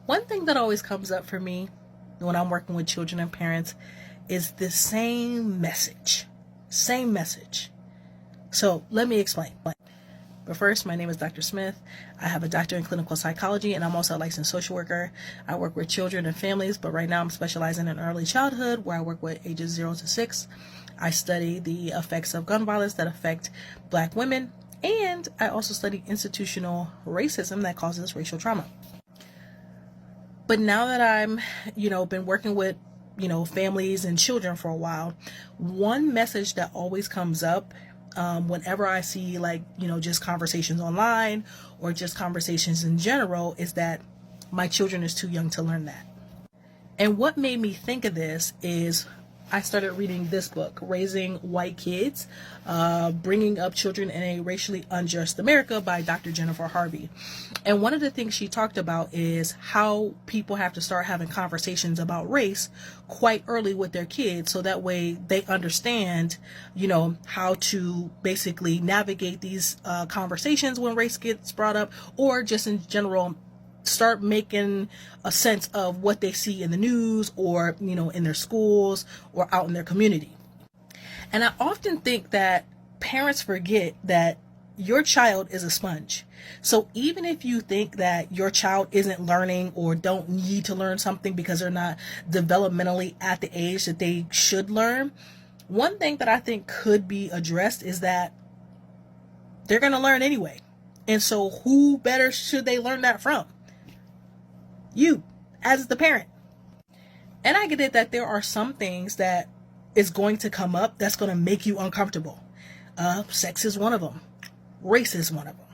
One thing that always comes up for me when I'm working with children and parents is the same message. Same message. So let me explain. But first, my name is Dr. Smith. I have a doctorate in clinical psychology, and I'm also a licensed social worker. I work with children and families, but right now I'm specializing in early childhood, where I work with ages 0 to 6. I study the effects of gun violence that affect Black women, and I also study institutional racism that causes racial trauma. But now that I'm, been working with, families and children for a while, one message that always comes up whenever I see just conversations online or just conversations in general is that my children is too young to learn that. And what made me think of this is I started reading this book, Raising White Kids, Bringing Up Children in a Racially Unjust America by Dr. Jennifer Harvey. And one of the things she talked about is how people have to start having conversations about race quite early with their kids, so that way they understand, how to basically navigate these conversations when race gets brought up, or just in general start making a sense of what they see in the news or, in their schools or out in their community. And I often think that parents forget that your child is a sponge. So even if you think that your child isn't learning or don't need to learn something because they're not developmentally at the age that they should learn, one thing that I think could be addressed is that they're going to learn anyway. And so who better should they learn that from? You, as the parent. And I get it that there are some things that is going to come up that's going to make you uncomfortable. Sex is one of them. Race is one of them.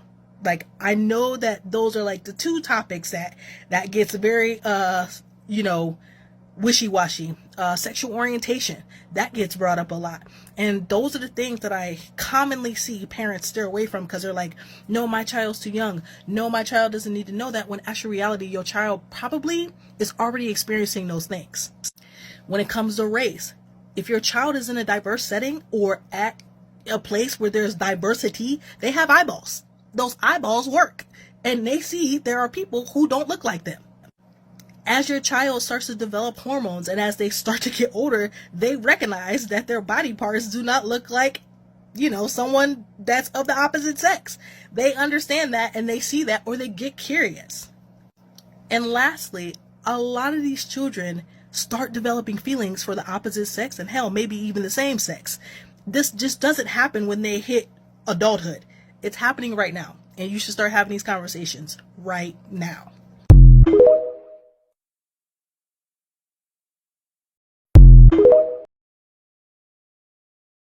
Like, I know that those are like the two topics that gets very, wishy-washy. Sexual orientation, that gets brought up a lot. And those are the things that I commonly see parents steer away from because they're like, no, my child's too young. No, my child doesn't need to know that, when actual reality, your child probably is already experiencing those things. When it comes to race, if your child is in a diverse setting or at a place where there's diversity, they have eyeballs. Those eyeballs work. And they see there are people who don't look like them. As your child starts to develop hormones and as they start to get older, they recognize that their body parts do not look like, someone that's of the opposite sex. They understand that and they see that, or they get curious. And lastly, a lot of these children start developing feelings for the opposite sex, and hell, maybe even the same sex. This just doesn't happen when they hit adulthood. It's happening right now. And you should start having these conversations right now.